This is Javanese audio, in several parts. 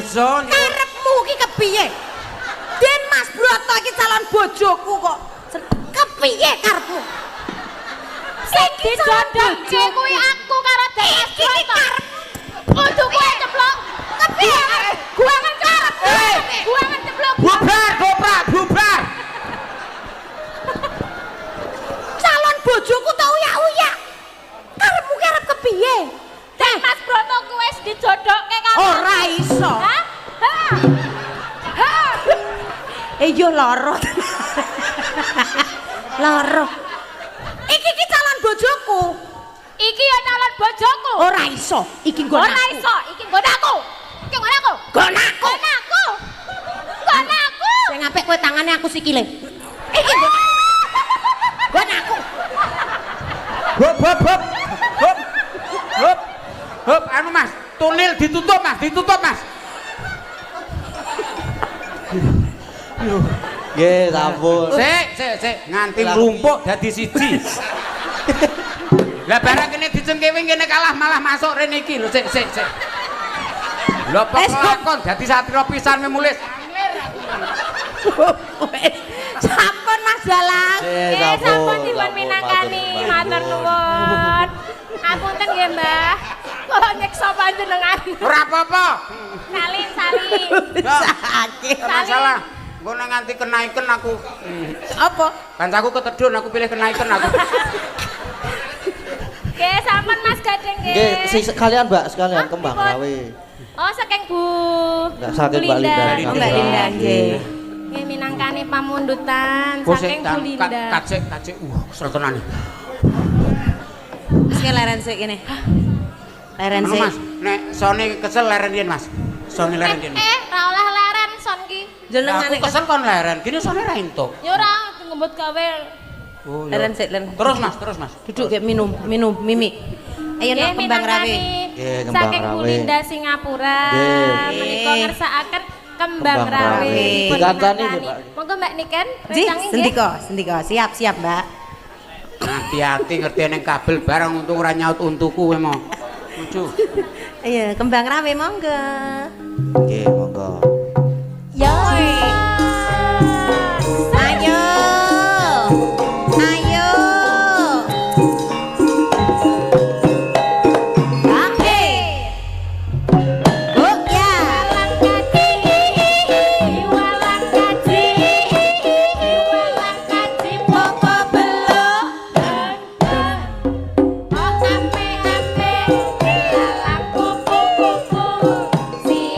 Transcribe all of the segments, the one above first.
iso. Karepmu ki kepiye? Den Mas Broto iki calon bojoku kok. Kepiye karepmu? Sing dijodohke kuwi aku karo Den Mas Broto. Kudu kowe ceplok. Kepiye? Gua ngencep. Gua ngeceplok. Bubar. Calon bojoku tak uyak-uyak. Karepmu ki arep kepiye? Den Mas Broto kuwi wis dijodohke karo Ora iso. Hah? Hah? Yo loro. Loro. Iki calon bojoku. Iki ya calon bojoku. Ora iso. Iki nggon Ora iso, iki nggon aku. Iki nggon aku. Nggon aku. Nggon aku. Nggon aku. Sing apik kowe tangane aku sikile. Iki nggon aku. Hop, anu Mas, tunil ditutup Mas. Nggih, sampun. Sik, nganti mlumpuk dadi siji. Lah barang kene dicengkewe kene kalah malah masuk rene iki lho, sik. Lho pokokon dadi satria pisan memulis. Sampun Mas Dalang. Sampun dipun minangkani, matur nuwun. Ngapunten nggih, Mbah. Kula nyeksa panjenengan. Ora apa-apa. Salin. Sakit. Masalah. Engko nek nganti kenaiken aku. Apa? Kancaku ketedun aku pilih kenaiken aku. Nggih, sampun Mas Gadeng nggih. Nggih, sekalian Mbak, sekalian kembang rawe. Oh, saking Bu. Enggak saking Mbak Linda. Oh, Mbak Linda nggih. Nggih minangkani pamundutan saking Bu Linda. Kacek. Kesel tenan. Sing leren sik kene. Leren Anu sik. Mas, nek sone kesel leren yen Mas. Sone leren yen. Ra oleh leren son ki. Jenengane Aku kesel kon leren. Kene sone ra entuk. Ya ora ngembut gawe. Oh, leren sik, leren. Terus Mas. Duduk kayak minum, Mimi. Ayo Nggih, nok kembang rawe. Nggih, kembang saking Bu rawe. Linda Singapura. Nggih. Menika ngersakaken kembang Kembang rawe. rawe. Dipun Dikancani, minangkani. Mbak. Monggo Mbak Niken, Ji, recangi nggih. sendika. Siap, Mbak. Hati-hati ngerti ning kabel barang untung ora nyaut untuku kowe mau. Lucu. Iya, kembang rawe monggo. Nggih, monggo. Yo. Ayo.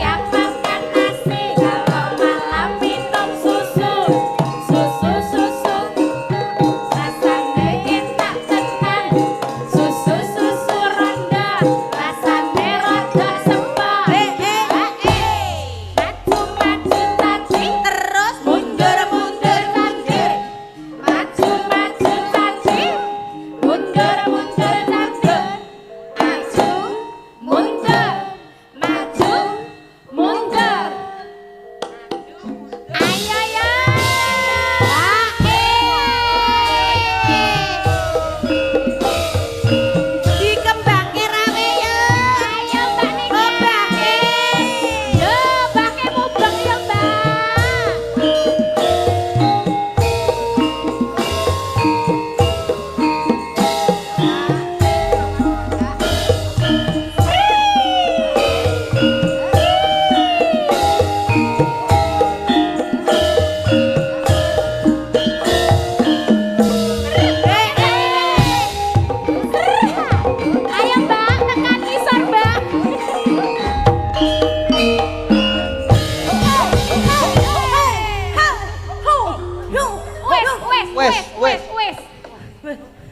Siap makan nasi kalau malam minum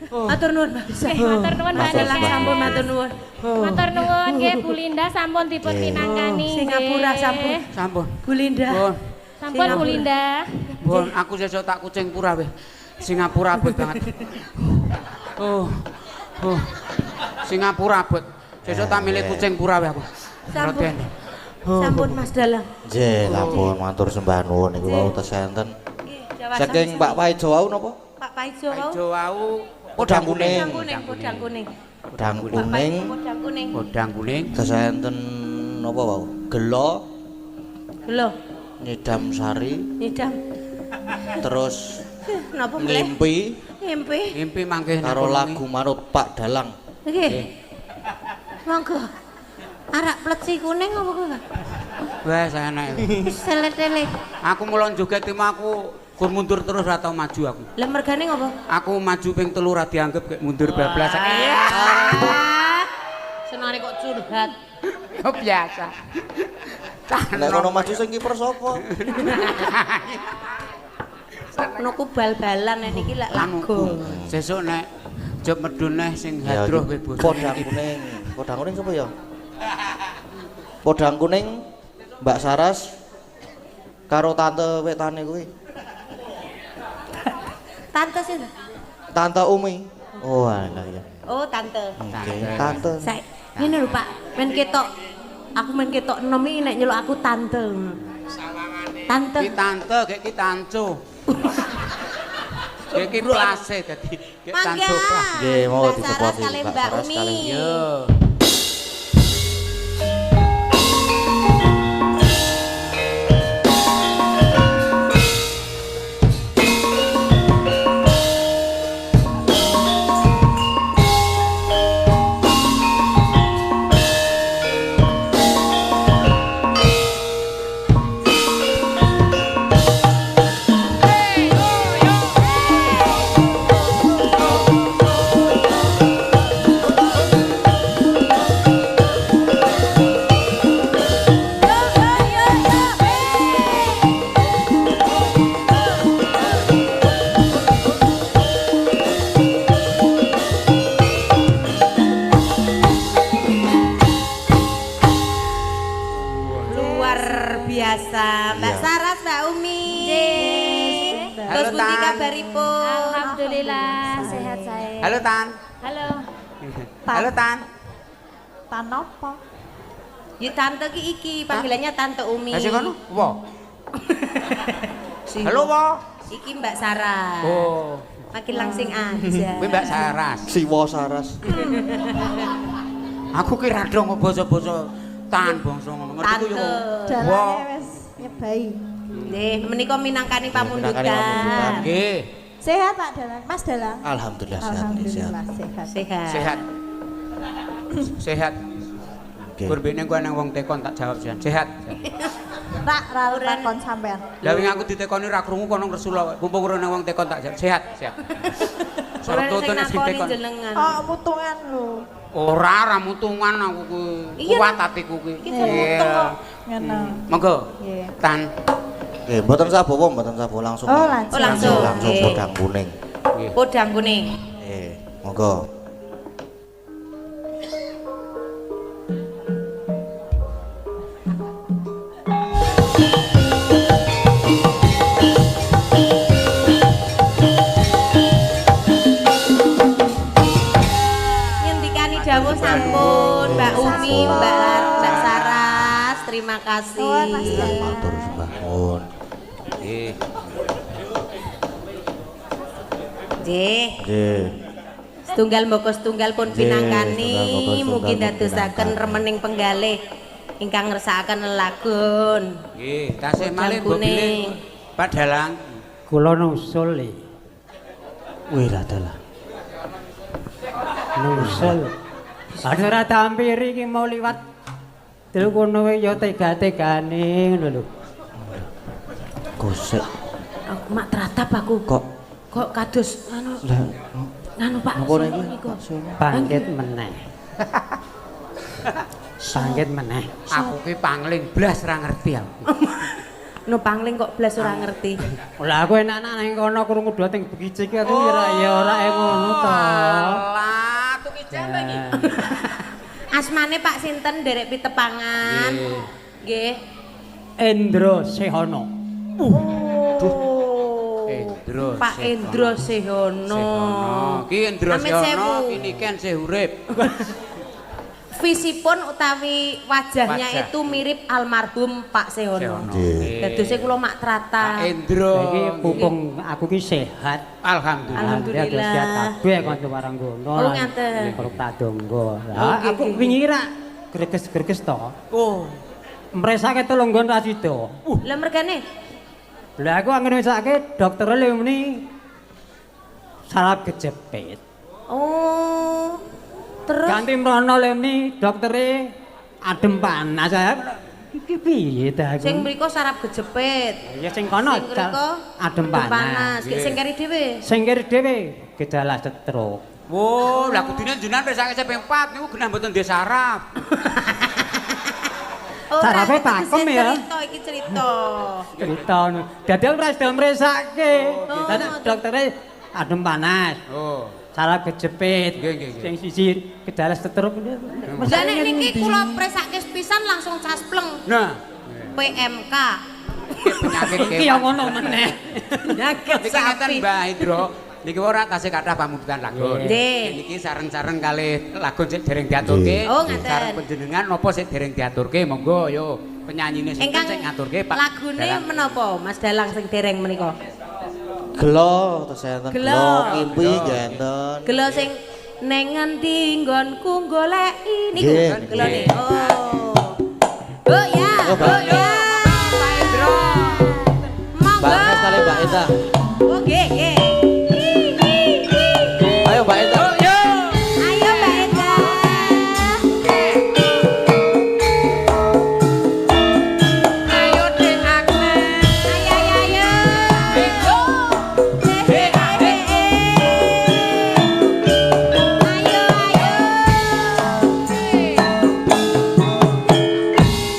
Matur nuwun, Mbak. Matur nuwun Mbak Dalang Nike. sampun matur nuwun. Matur nuwun nggih Bu Linda sampun dipun pinangkani. Singapura sampun. Sampun. Bu Linda. Pun. Sampun Bu Linda. Pun aku sesuk tak kucing pura weh. Singapura abot banget. Oh. Singapura abot. Sesuk tak milih kucing pura weh aku. Sampun. Roden. Sampun Mas Dalang. Nggih, lapun matur sembah nuwun niku wau tesenten. Saking Pak Paijo wau napa? Pak Paijo wau. Ijo wau Podang kuning. Podang kuning. Podang kuning. Podang kuning. Podang kuning. Tesenten napa wau? Gelo Lho, Nyidam Sari, Nidam. terus Napa meneh? ngimpi Ngimpi. Ngimpi mangke karo lagu manut Pak Dalang. Nggih. Monggo. Arak pleci kuning apa kuwi, Kak? Wes enak. Selet-selet. Aku mulon joget tim aku gur mundur terus ora tau maju aku. Lah mergane ngopo? Aku maju ping 3 ora dianggep kayak mundur bablas. Iya. Senare kok curhat. Yo biasa. Nek kono maju sing kiper sapa? Ngono ku bal-balan niki lak lagu. Sesuk nek job medun neh sing Ya, hadroh kowe bos. Podang kuning. Podang kuning sapa ya? Podang kuning Mbak Saras karo tante wetane kuwi. Tante sih. Tante Umi. Oh, alah ya. Oh, tante. Oke, tante. Saya ngene lho, Pak. Men ketok aku men ketok enom iki nek nyeluk aku tante. Tante. Ki tante kayak ki tanco. Kayak ki plase dadi kayak tanco plas. Nggih, mau Mbak disebut Saras kali Mbak Mbak Saras Umi. kali. Yo. Luar biasa. Mbak Iya. Saras, Mbak Umi. Terus Halo, pundi Tan. kabaripun? Alhamdulillah sehat saya. Halo Tan. Halo. Halo Tan. Tan apa? Ya tante ki iki, panggilannya Tante Umi. Kasih kono? Wo. Si- Halo wo. Iki Mbak Saras. Oh. Makin langsing aja. Kuwi Mbak Saras. Siwa Saras. Aku ki rada basa-basa tan bangsa ngono. Ngerti ku yo. Tante. Wo. Nyebai. Nggih, menika minangkani Minangkani pamundutan. pamundutan. Nggih. Sehat Pak Dalang, Mas Dalang. Alhamdulillah sehat nih, sehat. Alhamdulillah sehat. Sehat. Sehat. Sehat. Oke. Berbene gua nang wong tekon tak jawab jan. Sehat. Rak rawuh takon sampean. Lah wingi aku ditekoni ra krungu kono ngresula. Mumpung ora nang wong tekon tak jawab. Sehat, sehat. Ora Sorot sing tutune sing nakoni tekon. jenengan. Oh, mutungan lho. Ora mutungan aku kuwi. Iya, Kuat atiku kuwi. Iki mutung kok. Ngono. Monggo. Nggih. Tan. Nggih, mboten sabowo, mboten sabowo langsung. Oh, langsung. Oh, langsung. Langsung Nggih. podang kuning. Nggih. Podang kuning. Monggo. Ngendikani dawuh sampun Mbak Umi, Mbak Saras. Terima kasih. Oh, Mas Dalang. Matur sembah nuwun. Nggih. Nggih. Nggih. Setunggal mboko setunggal pun Nggih, pinangkani setunggal mboko setunggal mugi pun dadosaken pinangkani. remening penggalih ingkang ngersakaken lelagon. Nggih, tasih malih Podang mbok kuning. Pak Dalang. Kula nusul e. Wih, radalah. Nusul. Ada ora tampiri iki mau liwat. Terus kono ya tega-tegane ngono lho. Gosek Aku mak teratap aku. Kok kados anu Pak. Napa niki? niku? Bangkit meneh. Bangkit meneh. Aku ki pangling blas ra ngerti aku. No pangling kok blas ora ngerti. Lah aku enak-enak nang kono krungu doa teng begicik aku ya ora ngono to. Alah, tuki jane iki. Asmane Pak sinten derek pitepangan? Nggih. Nggih. Endro Sehono. Endro. Pak Endro Sehono. Ki Endro Amit Sehono, sewu. ini kan urip. Visipun utawi wajahnya Wajah. itu mirip almarhum Pak Sehono. Sehono. Nggih. Dadose kula mak Pak trata. Endro. Saiki pupung aku ki sehat. Alhamdulillah. Alhamdulillah. Alhamdulillah sehat kabeh kanca warang gono. Oh, ngaten. Peruk tadonggo. Oh, Lah nggih, aku nggih. wingi ra greges-greges to. Oh. mresake tulung nggon ra sida. Lah mergane Lah aku anggere mesake dokter le muni saraf kejepit. oh terus Ganti mrono le muni doktere adem panas. Iki piye ta aku? sing mriko saraf kejepit. Ya sing kono Sing mriko adem panas. Ki sing keri dhewe. Sing kiri dhewe gejala stroke. Wo, lah kudune jenengan pesake ping 4 niku genah mboten ndek saraf. Sarafe pakem ya. Cerita iki cerita. Cerita ngono. Dadi aku ora sida mresake. Dadi doktere adem panas. Oh. Saraf kejepit. Nggih, nggih, nggih. Sing siji gejala stroke. Lah nek niki kula presake pisan langsung caspleng. Nah, PMK. penyakit Iki ya ngono meneh. Penyakit Iki ngeten sapi. Mbah Hidro. Niki ora tasih kathah pamundutan lagun. Nggih. Niki sareng-sareng kalih lagun sing dereng diaturke. Oh, ngaten. Sareng panjenengan napa sing dereng diaturke monggo yo penyanyine Ingkang sing ngaturke Pak. lagune Dalang. menapa Mas Dalang sing dereng menika? Gelo terus enten Gelo. gelo kimpi genten. Gelo sing neng ngendi nggonku goleki niku Nggih, kan gelone. nggih. Oh. Oh ya. Oh, Pak. Oh ya. Pak Hidro. Monggo. Mbak Nes kali Mbak Eta. Oh nggih, nggih. Ayo Mbak Eta. Ayo Mbak Ega. Ayo Dek Agnes. Ayo ayo ayo. Ayo ayo.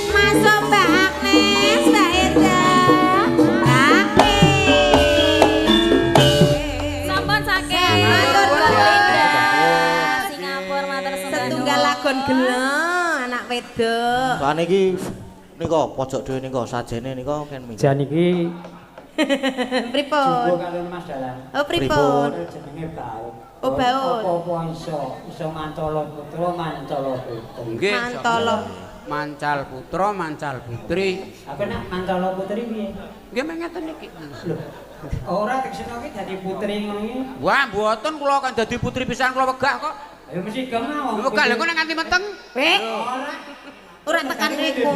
Masuk Mbak Agnes, Mbak Ega. Sampun saking. Matur nuwun. Singapura matur Setunggal lagon gelo anak wedok. Soalnya iki nika pojok dhewe nika sajene nika kan mi. Jan iki Pripun? karo Mas Dalang. Oh pripun? Jenenge Baut. Oh, Baut. Apa-apa iso mancala putra, mancala putri. Nggih. Mantolo. Mancal putra, mancal putri. Apa nak mancala putri piye? Nggih mengeten iki. Lho. Ora teksene iki dadi putri ngono iki. Wah, mboten kula kan dadi putri pisan kula wegah kok. Ya mesti kemawon. Wegah lho kok nek nganti meteng. Ora tekan niku.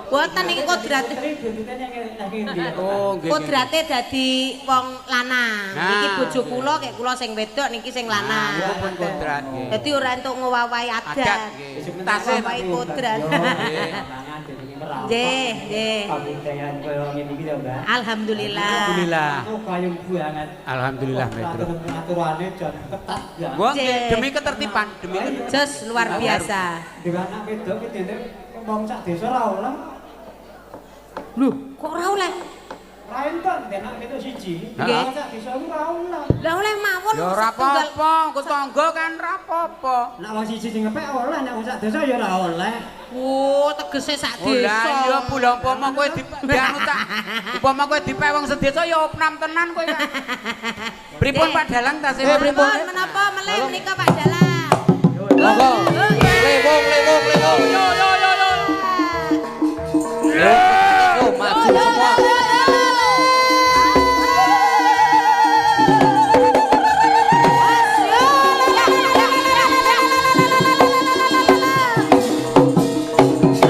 Boten iki kodrate. Putri buntute yang lagi ndi? Oh, nggih. Kodrate dadi wong lanang. Nah. Iki bojo kula kek kula sing wedok niki sing lanang. Niku pun kodrat nggih. Dadi ora entuk ngowawahi Adat adat. nggih. Tasih Ngowahi kodrat. Nggih, nggih. Pabudayaan koyo ngene iki lho, Mbak. Alhamdulillah. Alhamdulillah. Aku kayung banget. Alhamdulillah, Metro. Aturane jan ketat banget. Wah, nggih, Nggih. demi ketertiban, demi Jos luar biasa. Dengan anak wedok ki dene wong sak desa ora oleh. Kok ora oleh? Ra entuk anak wedok siji. Nggih. Wong sak desa ora oleh. Lah oleh mawon. Ya ora setunggal. apa-apa, engko tangga kan ora apa-apa. Nek wong siji sing ngepek oleh, nek wong sak desa ya ora oleh. Oh, tegese sak Oh desa. lah iya bulan umpama kowe dianu tak. Umpama kowe dipek wong sedesa ya opnam tenan kowe. Pripun Pak Dalang tasih? Pripun menapa melih menika Pak Dalang? Monggo. Oh, ya. Lewung. Yo yo yo yo. Oh, maju semua.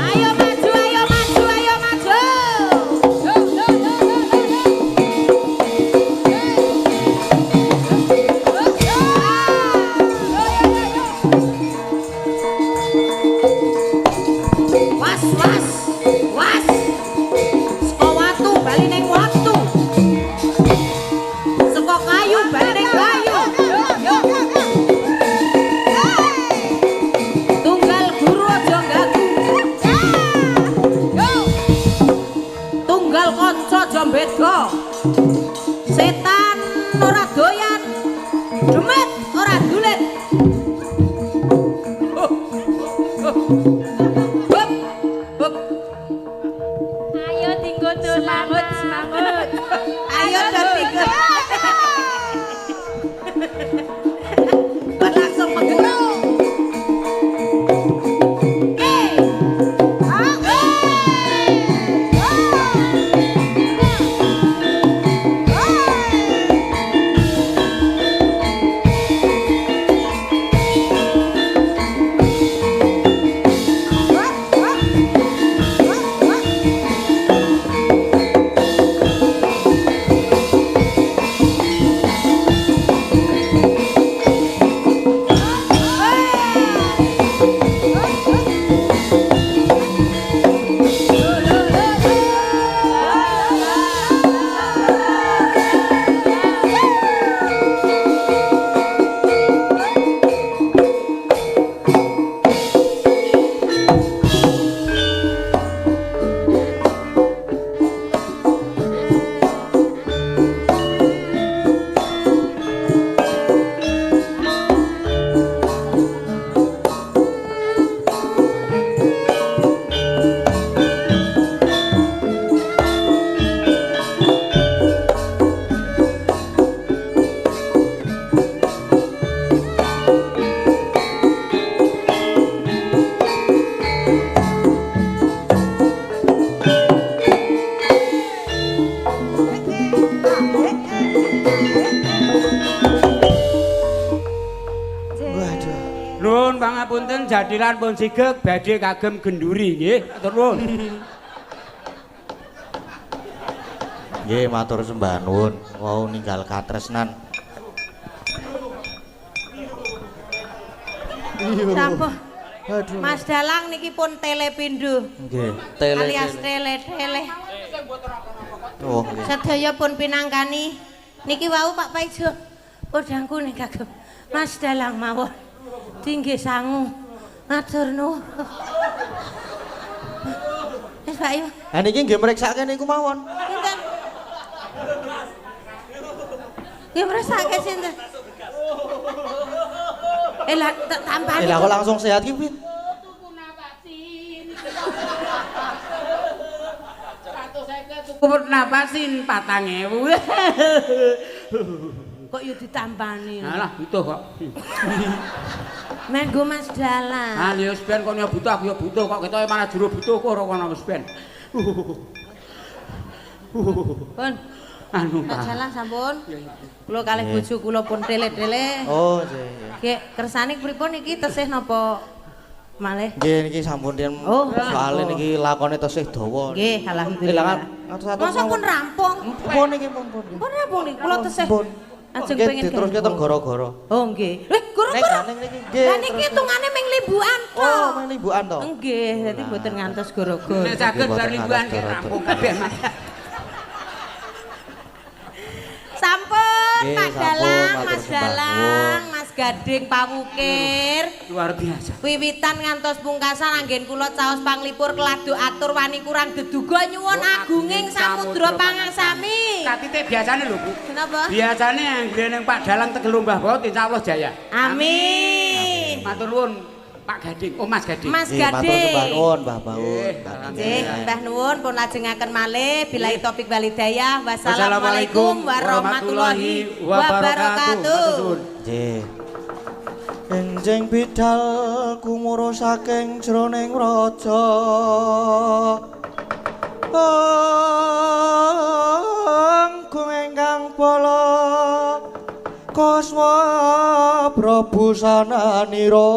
Ayo maju, ayo maju, ayo maju. Was, was, was. Saka watu bali ning watu. Saka kayu bali ning kayu. Tunggal guru aja ganggu. Tunggal kanca aja beda. Setan ora doyan. Demit ora dulit. Hup, hup. Ayo tinggo dolan. Semangat. Ayo dadi langsung mengguru. Nuwun pangapunten jadilan pun sigeg badhe kagem genduri nggih. Matur nuwun. Nggih matur sembah nuwun. Wau ninggal katresnan. Sampun. Aduh. Mas Dalang niki pun telepindu. Nggih, tele. Alias tele. Oh, nggih. Sedaya pun pinangkani niki wau Pak Paijo. Podhangku ning kagem Mas Dalang mawon. Tinggi sangu. Matur nuwun. Wis Pak Yu. Ha niki nggih mriksake niku mawon. Sinten? Nggih mresake sinten? Lah tambani. Lah kok langsung sehat ki piye? Kuput napasin 4.000. Kok yo ditambani. Alah butuh kok. Menggo Mas Dalang. Ah ya wis ben kono butuh aku ya butuh kok ketoke malah jero butuh kok ora kono wis ben. Pun. Anu Mas Pak. Dalang sampun. Kula kalih bojo kula pun tele-tele. Oh, nggih. Nggih, kersane pripun iki tesih napa malih? Nggih niki sampun den Oh. soalé niki lakone tesih dawa. Nggih, alhamdulillah. Masa pun rampung? Pun niki pun. Pun rampung niki kula tesih. Pun. Ajeng Nggih, pengen diteruske teng gara-gara. Oh nggih. Lih, goro-goro. Ning niki nggih. Lah niki hitungane ming limbukan to. Oh, mung limbukan to. Nggih, dadi mboten ngantos goro-goro. Nek saged bar limbuhan nggih rampung kabeh Mas. Sampun, Nggih, Pak sampun, Dalang, matur Mas sembah Dalang, nuwun. Mas Gading Pawukir. Luar biasa. Wiwitan ngantos pungkasan anggen kula caos panglipur keladu atur wani kurang deduga nyuwun agunging samudra pangangsami. Katite biasane lho Bu. Kenapa? Biasane anggere ning Pak Dalang tegel Mbah Baut insyaallah jaya. Amin. Matur nuwun Pak Gading. Oh Mas Gading. Mas Nggih, matur sembah Gading. nuwun Mbah Baut. Nggih, Nggih, Mbah nuwun pun lajengaken malih billahi taufik wal hidayah. Wassalamualaikum warahmatullahi wabarakatuh. Nggih. Enjing bidal kumuro saking jroning raja. Angkung ingkang bala Kasma Prabu sananira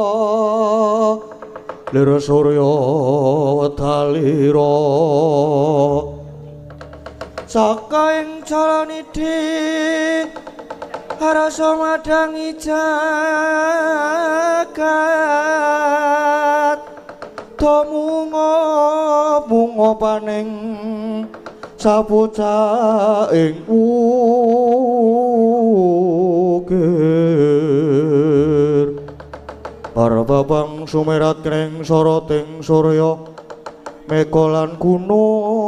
Lir Surya Wedalira Saka ing Jalanidhi rasa madangi jagat munga paning sapuca ing ukir para babang sumerat kring soroting surya mekolan gunung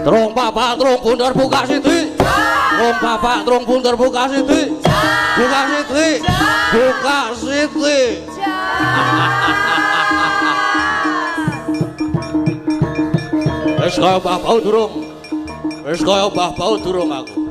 Trung Bapak Trung Bundar buka siti. Trung Bapak Trung Bundar buka siti. Buka siti. Buka siti. Wis kaya Mbah Bau durung. Wis kaya Mbah Bau durung aku.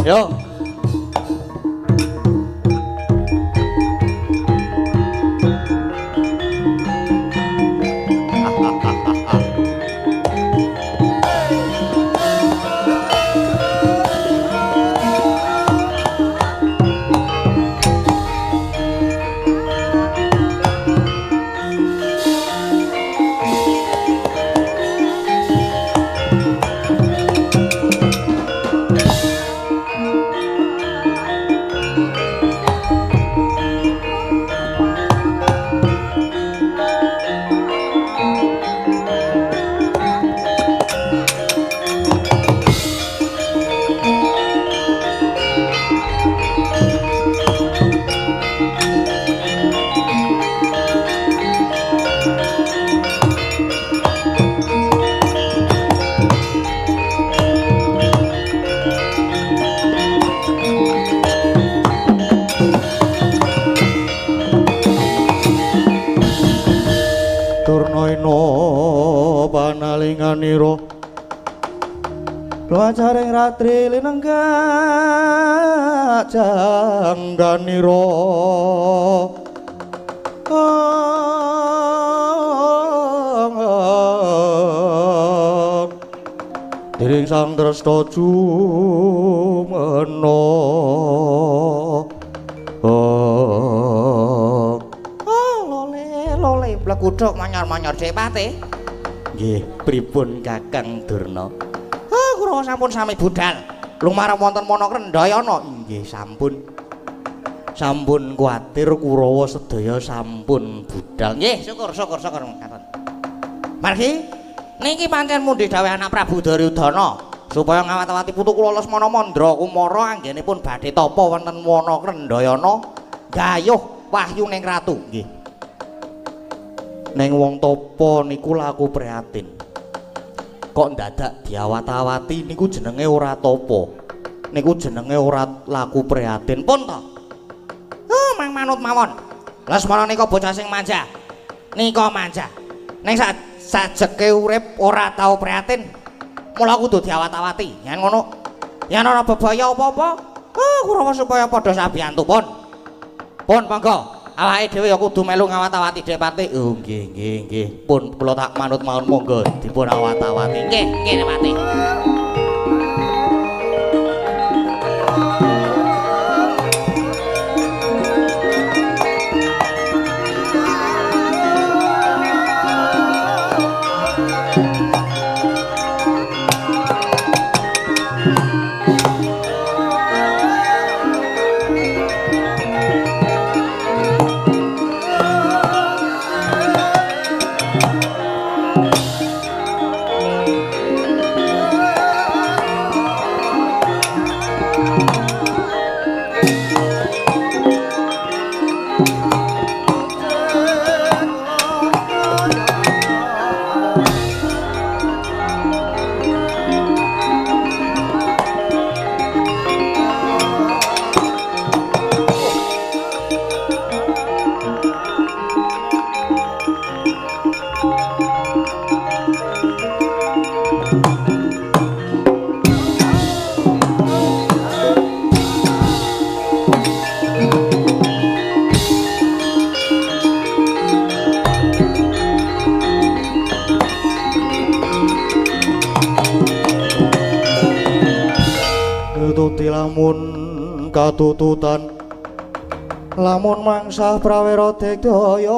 Yo. Panalinganiro Lacaring ratri linenggak jangganiro Diring sang tresna jumena Blekuduk manyor-manyor Depate. Nggih, pripun Kakang Durna? Kula sampun sami budal. Lumarang wonten Mana Krendayana. Nggih, sampun. Sampun kuwatir Kurawa sedaya sampun budal. Nggih, syukur mekaten. Margi, niki pancen mundhi dawuh anak Prabu Duryudana supaya ngawat-awati putu kula Lesmana Mandra Kumara anggenipun badhe tapa wonten Mana Krendayana gayuh wahyu ning ratu. Nggih. Ning wong tapa niku laku prihatin. Kok dadak diawat-awati niku jenenge ora tapa. Niku jenenge ora laku prihatin. Pun to. Mang manut mawon. Lesmana nika bocah sing manja. Nika manja. Ning sajeke urip ora tau prihatin. Mula kudu diawat-awati. Yen ngono, yen ana bebaya apa-apa, Kurawa supaya padha sabiyantu pun. Pun monggo. Awake dhewe ya kudu melu ngawat-awati Depate. Oh nggih. Pun kula tak manut mawon monggo dipun awat-awati. Nggih, Depate. Katututan lamun mangsah prawira digdaya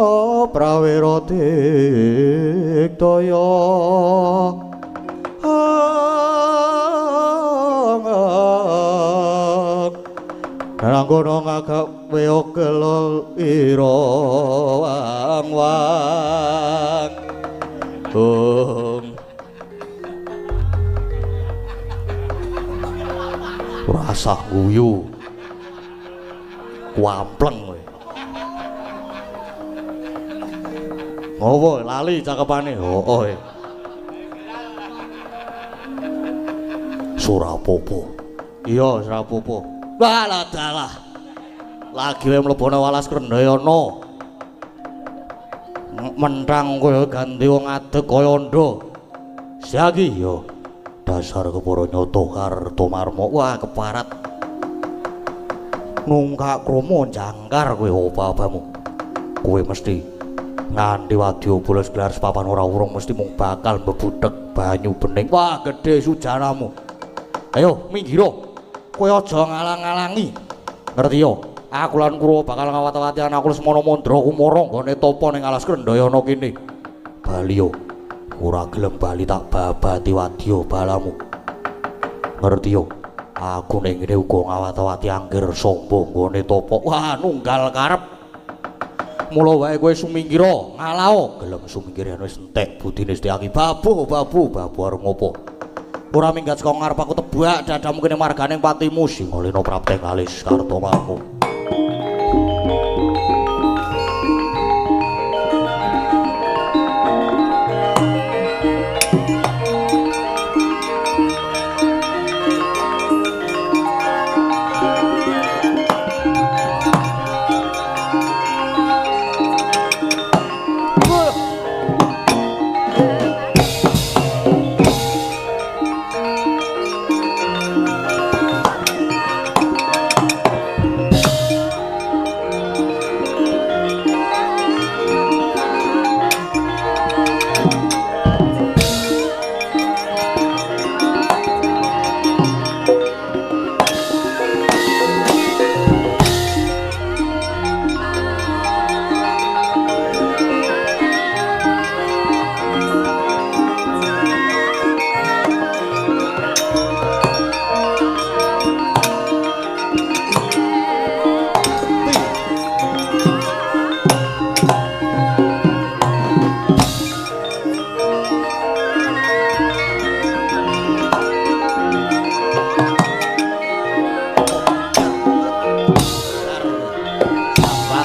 nanggono ngagawe kelol ira wang rasa guyu wampleng kowe. Ngopo lali cakepane? Hooh. Surapopo. Iya, Surapopo. Walah dalah. Lagi wae mlebone Walas Krendayana. Mentang kowe ganti wong adeg kaya ndha. Siagi yo. Dasar kepara nyoto Kartomarma. Wah, keparat. Nungkak kromo jangkar kowe apa-apamu. Kowe mesti nganti wadya bolos gelar sepapan ora urung mesti mung bakal mbebudhek banyu bening. Wah, gedhe sujanamu. Ayo minggira. Kowe aja ngalang-alangi. Ngerti yo? Aku lan Kurawa bakal ngawat-awati anakku Lesmana Mandra Kumara nggone tapa ning Alas Krendayana kene. Bali yo. Ora gelem bali tak babati wadya balamu. Ngerti yo? Aku ning ngene uga ngawat-awati angger sombong nggone topo. Wah, nunggal karep. Mula wae kowe sumingkira, ngalao. Gelem sumingkir yen wis entek budine setiaki babu arep ngopo. Ora minggat saka ngarep aku tebak dadamu kene marganing patimu Singalena Prapteng alis Kartomarma.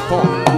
Prabu.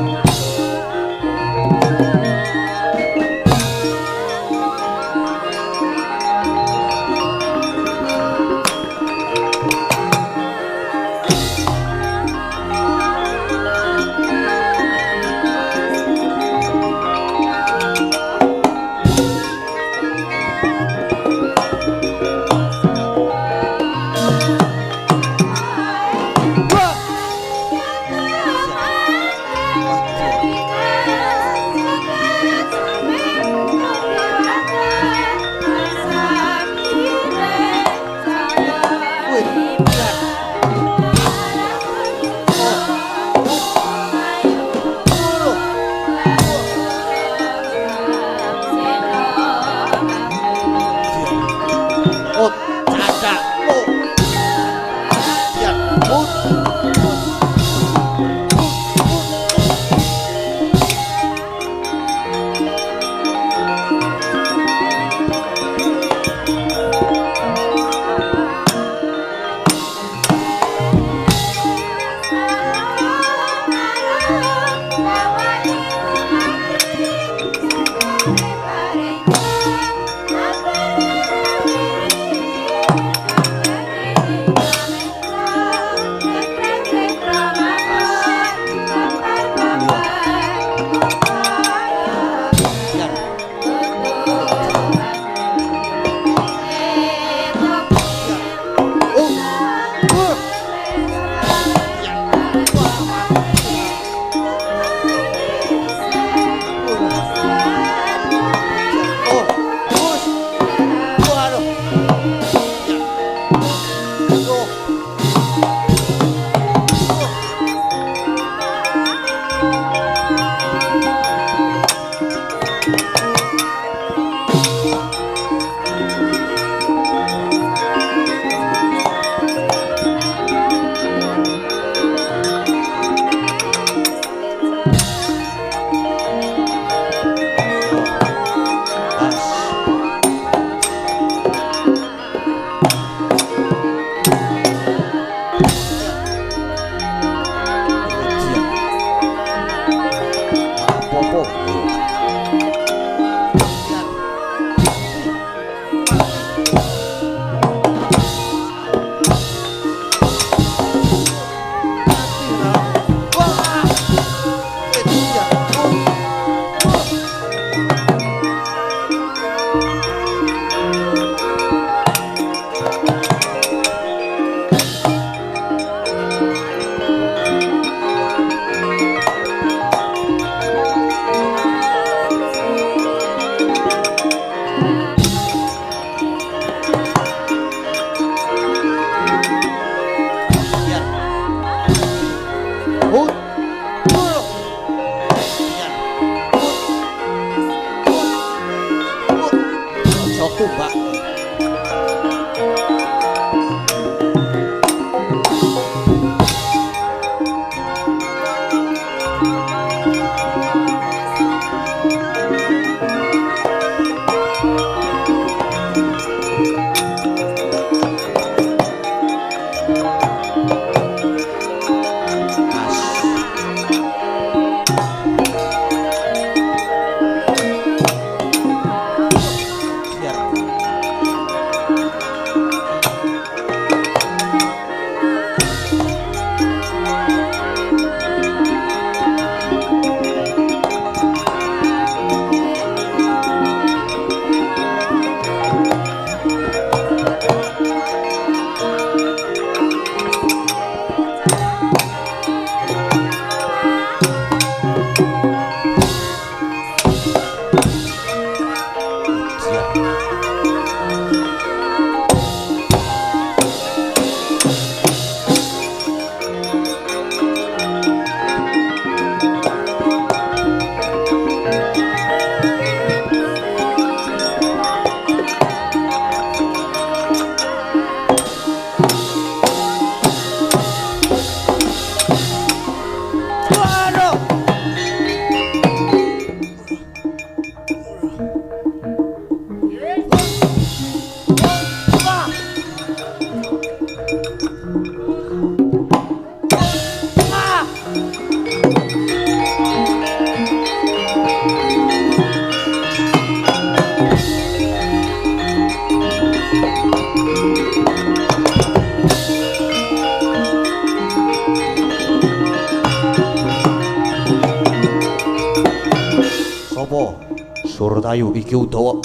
sapa? Surtayu iki Udawa.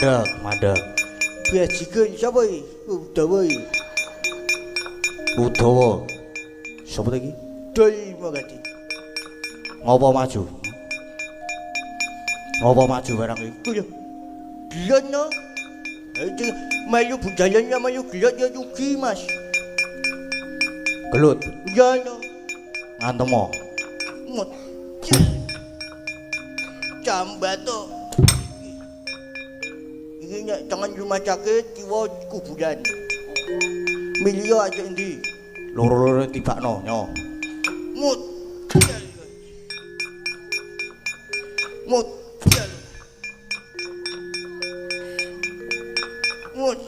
Biar. Mandek. Bajingan sapa iki? Udawa iki. Udawa. Sapa iki? Dol Magadi. Ngopo maju? Ngopo maju barang iki? Lho. Gelon no. Mayu budalannya mayu gelot ya yugi, Mas. Gelut. Ya no. Ngantemo. Mut. Cambato. Jangan rumah sakit, kiwa kuburan. Milio aja endi. Loro-loro tibakno nyo. Mut. Mut. Mut.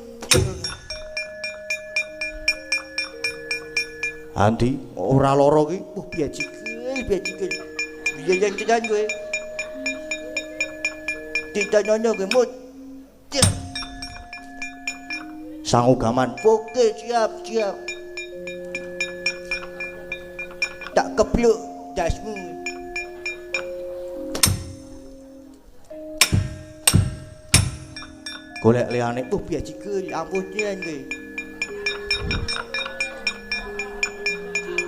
Andi, ora loro ki. Biajikil. Biyen cedan kowe. Ditanya kowe mut. Sang ugaman, oke siap. Tak kebluk dasmu. Golek liyane, biajike ampun yen kowe.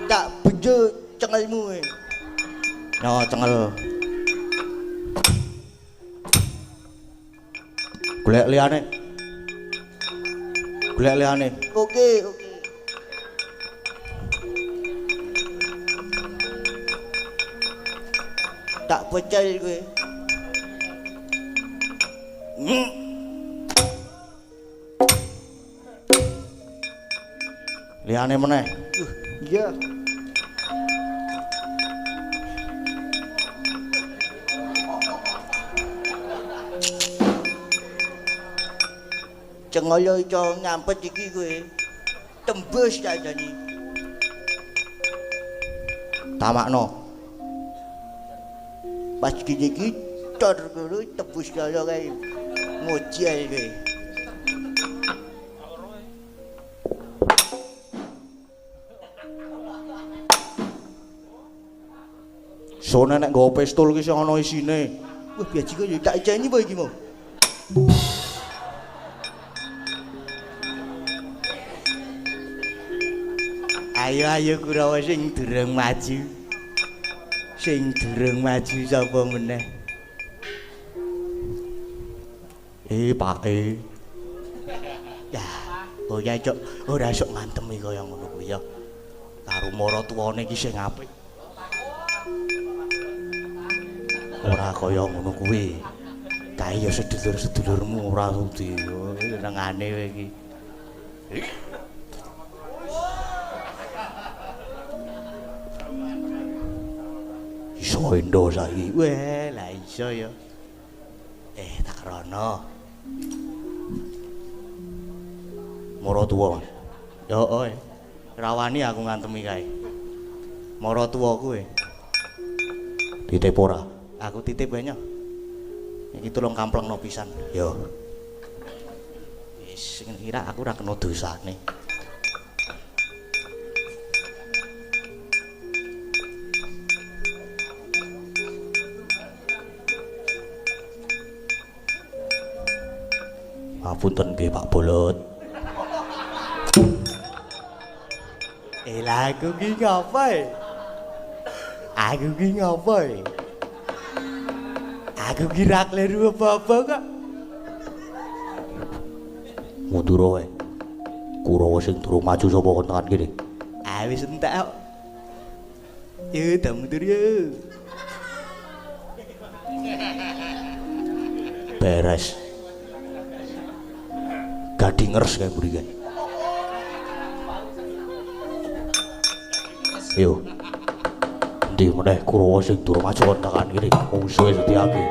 Tak bejo cengelmu. Yo cengel. Golek liyane. Oke. Tak percaya kowe. Liyane meneh. Iya. Cengolo iso ngampet iki kowe. Tembus dadane. Tamakno. Pas gini iki tor kowe tembus karo kae. Mojal kowe. Sone nek nggawa pistol ki sing ana isine. Wah biaji kok yo tak ijeni apa iki mau? Ayo Kurawa sing durung maju. Sapa meneh? Pak E. Ya, ya cok, ora sok ngantemi kaya ngono kuwi ya. Karo maratuwane iki sing apik. Ora kaya ngono kuwi. Kae ya sedulur-sedulurmu ora sudi. Senengane kowe iki. Iso endo saiki. Weh, lah iso ya. Tak rono. Maratuwa. Yo, oi. Rawani aku ngantemi kae. Maratuwa kowe. Titip ora? Aku titip ae nyo. Iki tulung kamplengno pisan. Yo. Wis kira aku ora kena dosane. Ngapunten nggih Pak Bolot. Lah aku ki ngapae? Aku ki ngapae? Aku ki ra kleru apa-apa kok. Mundur wae. Kurawa sing durung maju sapa kon tekan kene. Wis entek kok. Yo ta mundur yo. Beres. Gadingers kayak buri kan. Yo. Ndi meneh Kurawa sing durung maju kon tekan kene. Musuhe setiake.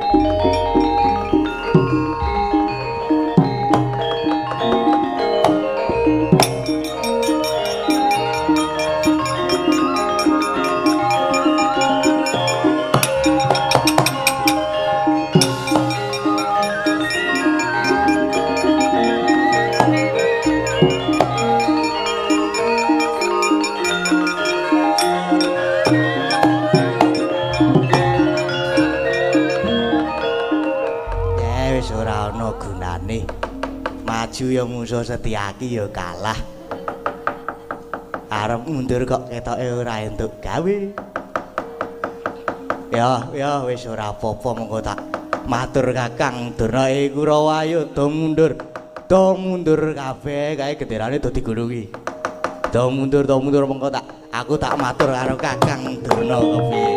Maju ya musuh Setyaki ya kalah. Arep mundur kok ketoke ora entuk gawe. Ya wis ora apa-apa mengko tak matur Kakang Durna Kurawa ayo do mundur. Do mundur kabeh kae genderane do digulungi. Do mundur mengko aku tak matur karo Kakang Durna kepiye.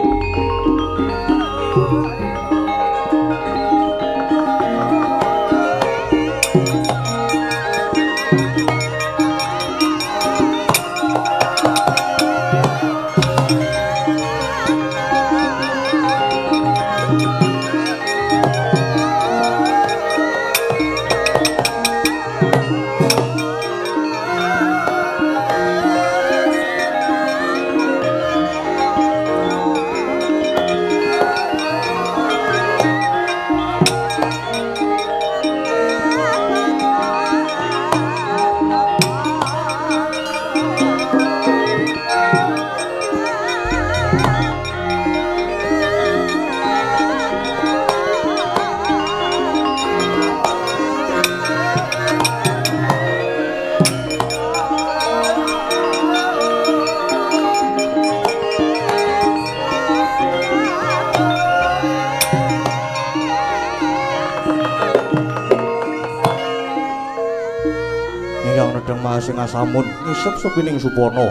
Sing asamun ngisep sepining Supono.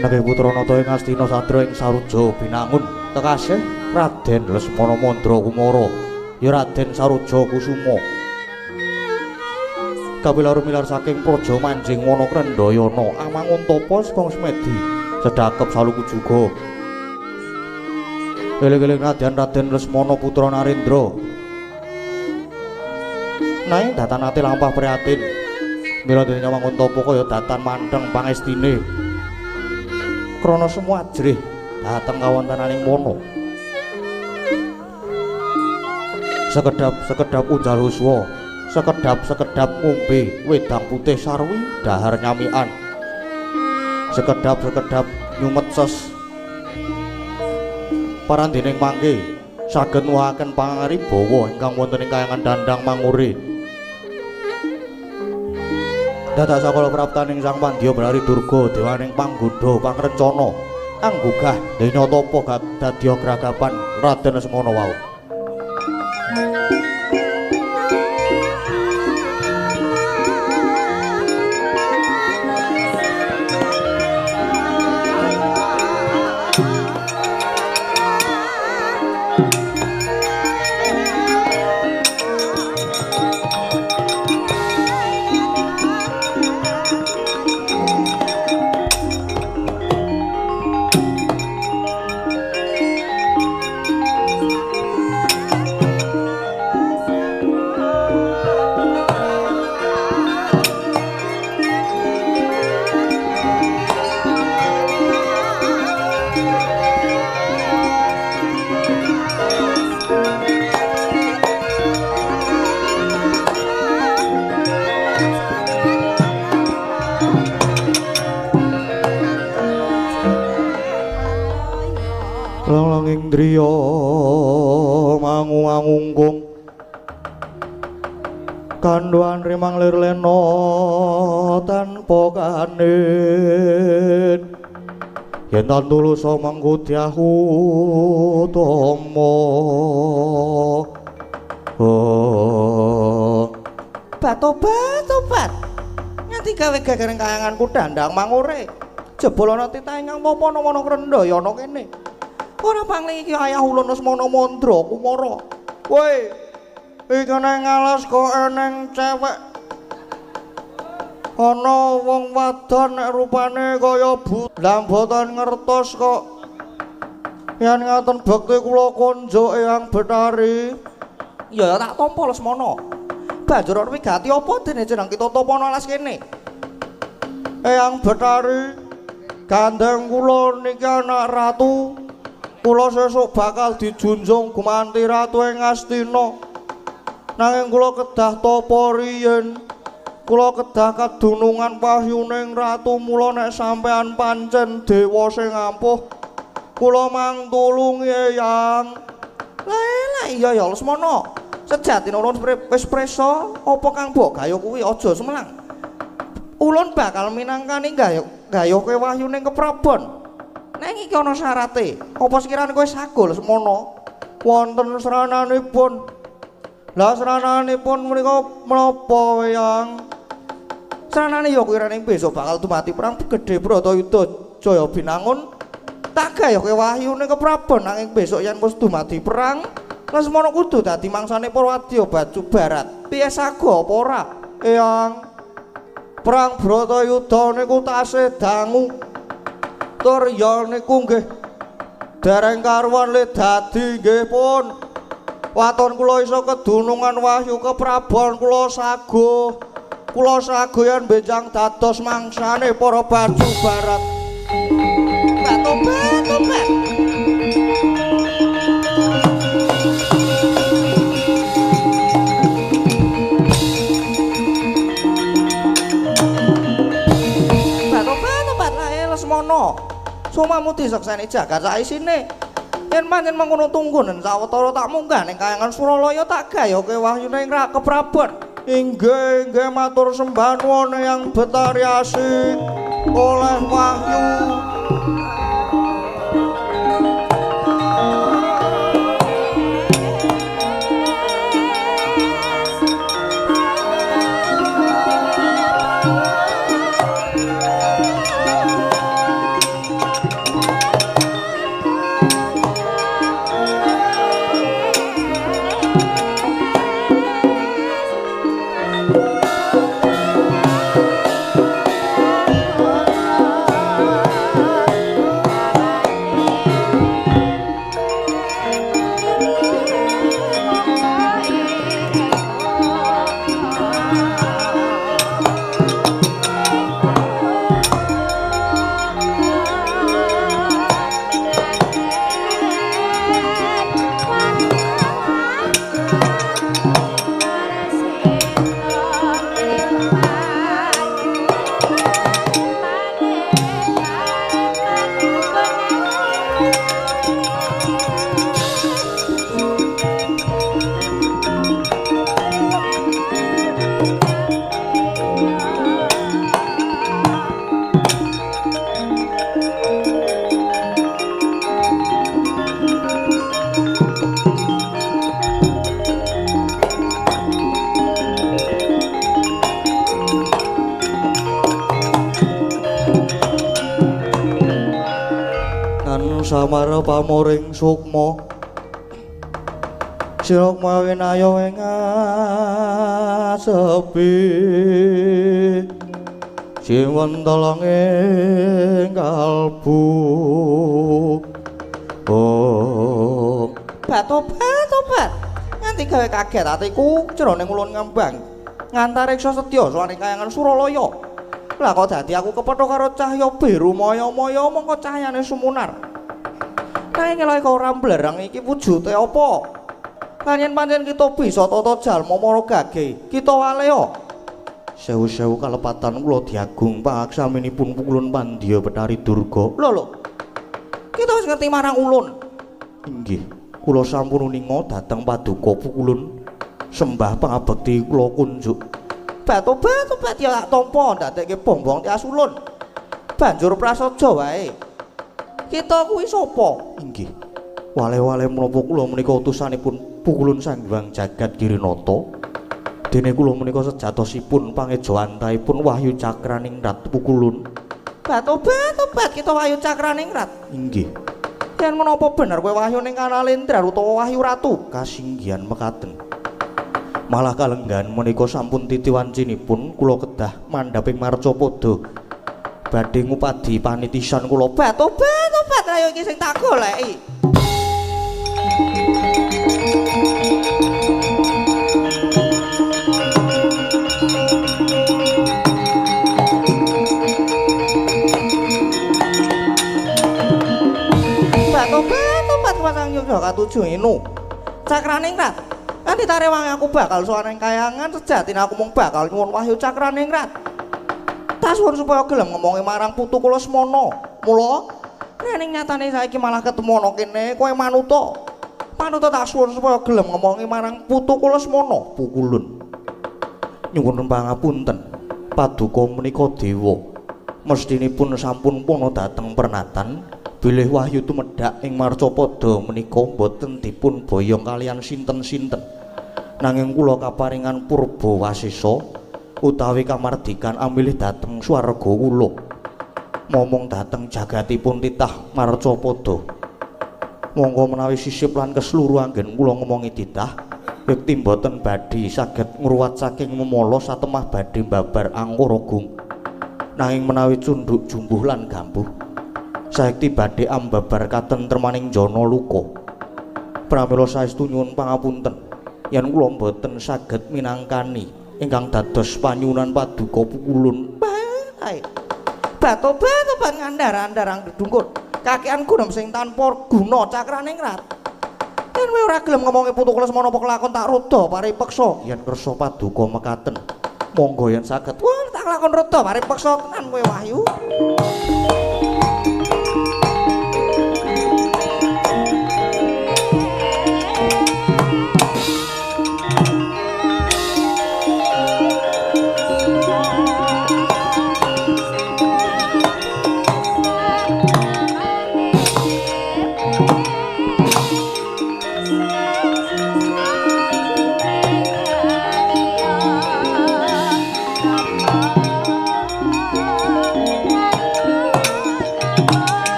Nggih putra nata ing Astina Sadra ing Saruja binangun kekasih Raden Lesmana Mandra Kumara ya Raden Saruja Kusuma. Kapilar milar saking praja manjing wana Krendayana amangun tapa sekong Semedi sedakep saluku juga. Eling-eling Raden Lesmana putra Narendra. Nanging datan ati lampah prihatin. Mila dene mangun tapa kaya datan manteng pangestine. Krana semua ajrih dhateng kawontenaning mono. Sekedap unjal huswa, sekedap ngombe wedang putih sarwi dahar nyamikan. Sekedap nyumet ses. Parandening mangke saged nuwuhaken pangaribawa ingkang wonten ing kayangan Dandang Mangure. Dadak sakala praptaning Sang Pandya Brari Durga dewaning panggodha pangrencana anggugah dene tapa dadya gragapan Raden Lesmana wau. Langing driya mangu-angungkung Kanduan rimang lir leno tanpa kanin yen tan tulus mangku diahu tomo Bat nganti gawe gagareng kayanganku dandang mangure jebul ana titah ingkang tampa ana krendha ya ana kene ora pangling iki ayah ulun Asmana Mandra Kumara kowe iki nang ngalas kok eneng cewek ana wong wadon nek rupane kaya bulan boten ngertos kok yen ngaten bekti kula konjuk Eyang Betari ya tak tampa Lesmana banjur ora wigati apa dene jeneng kita tampa alas kene Eyang Betari gandeng kula niki anak ratu kula sesuk bakal dijunjung gumanti ratu ing Astina nanging kula kedah tapa riyen kula kedah kadunungan wahyuning ratu mula nek sampean pancen dewa sing ampuh kula mangtulungi Eyang lah iya ya Lesmana sejatine ulun wis presa apa kang mbok gayo kuwi aja semelang ulun bakal minangkani gayoke wahyuning keprabon nang iki ana syarate apa sekirane kowe sagol Lesmana wonten srananipun lah srananipun menika menapa Eyang sranane ya kuwi rene besok bakal dumati perang gedhe Bratayuda Jaya Binangun tak gayoke wahyune keprabon nanging besok yen wis dumati perang Lesmana kudu dadi mangsane para wadya Batu Barat piye sago apa ora Eyang perang Bratayuda niku tasih dangu tur ya niku nggih dereng karuan le dadi nggih pun waton kula iso kedunungan wahyu keprabon kula sago yen benjang dados mangsane para Batu Barat tobat lae Lesmana sumamu disekseni jagat sak isine yen pancen mengkono tunggunen sawetara tak munggah ning kayangan Suralaya tak gayoke wahyune ing keprabon inggih matur sembah nuwun Eyang Betari asih oleh wahyu samara pamoring sukma sira winaya ing sepi jiwentolong ing kalbu tobat nganti gawe kaget atiku jroning ulun ngembang ngantariksa sedya saking kayangan Suralaya lah kok dadi aku kepethuk karo cahya biru maya-maya mongko cahyane sumunar nanging lek ora mblerang iki wujude apa lan yen pancen kita bisa tata jalma mara gage kita waleo sewu-sewu kalepatan kula diagung paksaminipun pukulun Pandya Betari Durga lho kita wis ngerti marang ulun inggih kula sampun uninga dhateng paduka pukulun Sembah pangabekti kula kunjuk. Batu-batu ya tak tampa ndadekke bongbong Tias Ulun. Banjur prasaja wae. Kita kuwi sapa? Inggih. Wale-wale menapa kula menika utusanipun Pukulun Sang Hyang Jagat Girinata. Dene kula menika sejatosipun pangeja antahipun Wahyu Cakraningrat Pukulun. Batu-batu kita Wahyu Cakraningrat. Inggih. Yen menapa bener kowe wahyu ning Kanalendra utawa Wahyu Ratu kasinggihan mekaten. Malah kalenggan menika sampun titiwancinipun kula kedah mandhaping Marcapada badhe ngupadi panitisan kula. Batu-batu ayo iki sing tak goleki. Batu-batu pasang Yogya katujuh inu. Cakraningrat. Kanthi tarewangi aku bakal sowan ing kayangan sejatine aku mung bakal nyuwun Wahyu Cakraningrat. Tak suwun supaya gelem ngomongi marang putu kula Semana. Mula ning nyatane saiki malah ketemu ana kene kowe manuta. Manuta tak suwun supaya gelem ngomongi marang putu kula Semana Pukulun. Nyuwun pangapunten. Paduka menika dewa. Mestinipun sampun pono dhateng pernatan. Bilih wahyu tumedhak ing Marcapada menika boten dipun boyong kalian sinten-sinten. Nanging kula kaparingan purba wasisa utawi kamardikan amilih dhateng swarga kula. Momong dhateng jagatipun titah Marcapada. Monggo menawi sisip lan kesluru anggen kula ngomongi titah, yekti mboten badhe saged ngruwat saking memala satemah badhe babar angkara gung. Nanging menawi cundhuk jumbuh lan gambuh saekti badhe ambabar katentremaning jana luka. Pramila saestu nyuwun pangapunten yen kula mboten saged minangkani ingkang dados panyuwunan paduka Pukulun. Bae. Batu-batu ngandar-andarang dedungkut. Kakean gunem sing tanpa guna Cakraningrat. Yen kowe ora gelem ngomongi putu kula Semana apa kelakon tak rada paripeksa. Yen kersa paduka mekaten, monggo yen saged. Wah, tak lakon rada paripeksa tenan kowe Wahyu.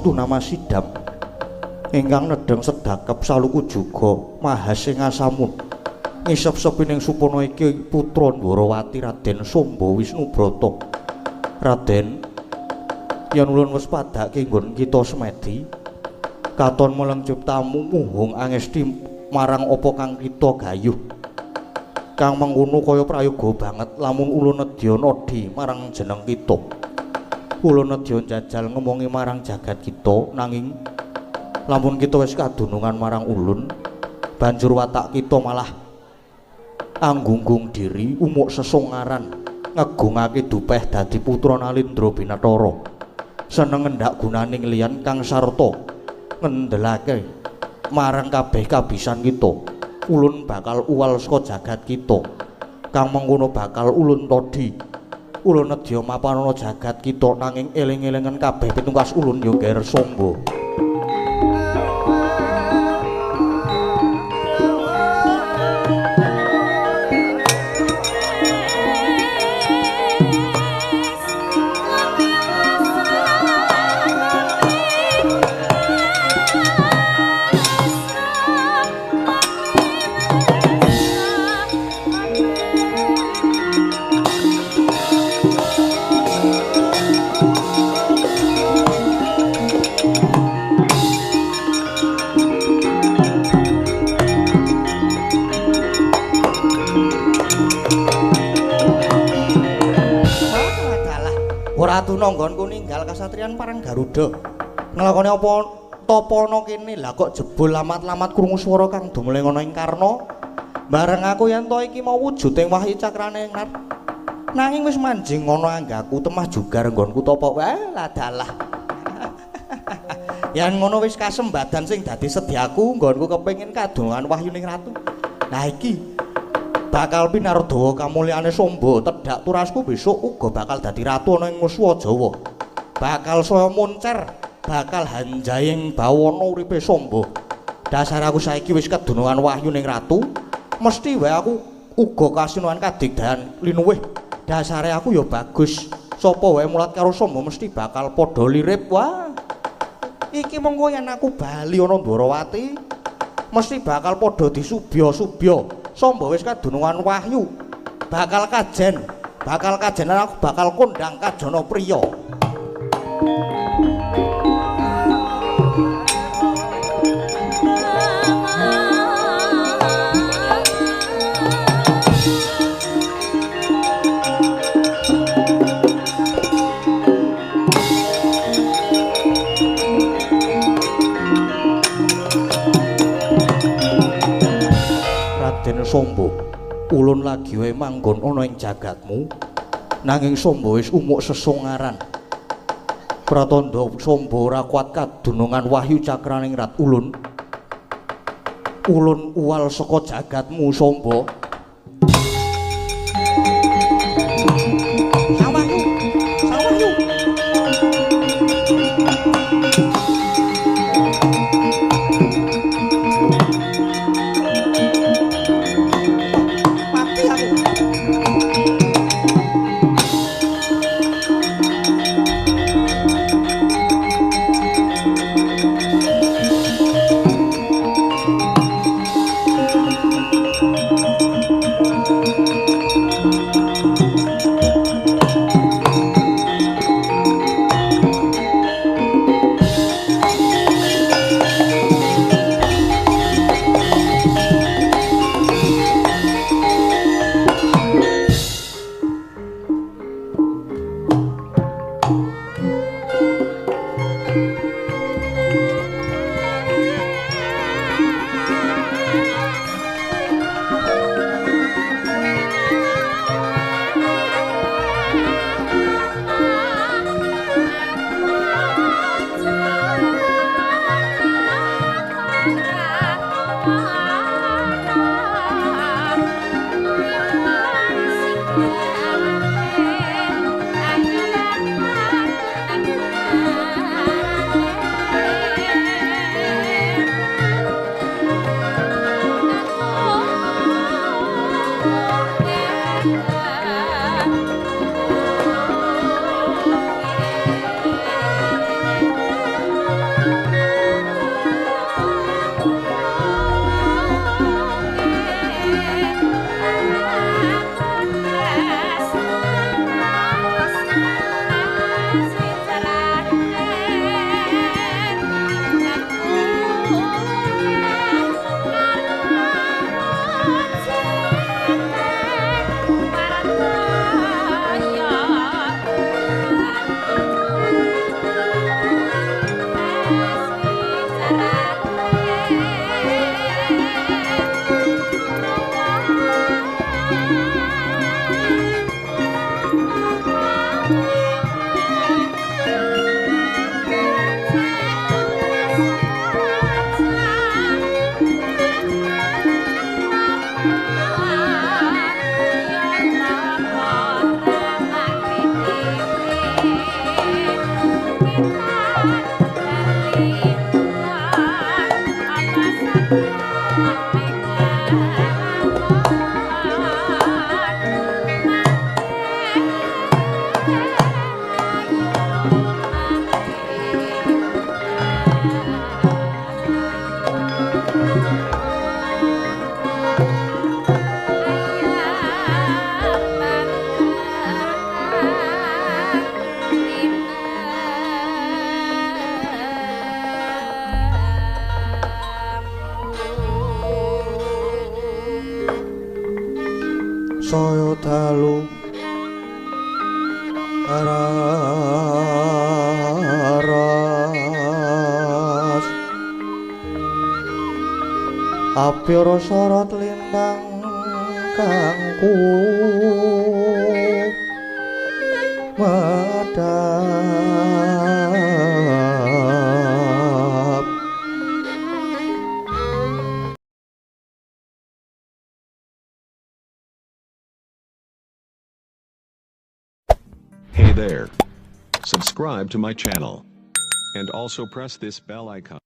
Nama Sidam ingkang nedeng sedakep saluku juga Mahasing Asamun ngisep-sepining supana iki putra Ndwarawati Raden Samba Wisnubrata. Raden, yen ulun wis padhake nggon kita semedi katon melengcup tamu muhung angesti marang apa kang kita gayuh. Kang mengkono kaya prayoga banget lamun ulun nedya nadi marang jeneng kita. Ulun nedya njajal ngomongi marang jagat kita, nanging lamun kita wis kadunungan marang ulun, banjur watak kita malah anggunggung diri umuk sesongaran ngegungake dupeh dadi putra Nalindra Binathara. Seneng ngendak gunaning liyan kang sarta ngendelake marang kabeh kabisan kita. Ulun bakal uwal saka jagat kita. Kang mengkono bakal ulun todi. Ulun nedya mapanana jagat kita nanging eling-elingan kabeh pitungkas ulun ya ger samba. Arjuna nggonku ninggal kasatriyan Parang Garuda. Nglakoni apa tapa ana kene? Lah kok jebul lamat-lamat krungu swara kang dumele ana ing Karna. Bareng aku yen to iki mau wujuding Wahyu Cakrane Ngar. Nanging wis manjing ana anggaku temah jugar nggonku tapa wae ladalah. Yang ngono wis kasembadan sing dadi sedyaku nggonku kepengin kadongan wahyuning ratu. Nah iki bakal pinardawa kamulyane Samba tedhak turasku besok uga bakal dadi ratu ana ing Nuswa Jawa. Bakal saya moncer, bakal hanjaying bawana uripe Samba. Dasar aku saiki wis kadongan wahyuning ratu, mesti wae aku uga kasinuhan kadigdayan linuwih. Dasare aku ya bagus. Sapa wae mulat karo Samba mesti bakal padha lirip. Wah. Iki mengko yen aku bali ana Ndwarawati mesti bakal padha disubya-subya. Samba wis kadunungan wahyu. Bakal kajen aku bakal kondang Kajana Priya. Samba, ulun lagi wae manggon ana ing jagatmu, nanging Samba wis umuk sesongaran. Pratandha Samba ora kuat kadunungan Wahyu Cakraning Rat ulun. Ulun uwal saka jagatmu Samba. Sawahyu. saya dalu arah Apyara sorot lintang kangku medap. Hey there. Subscribe to my channel. And also press this bell icon.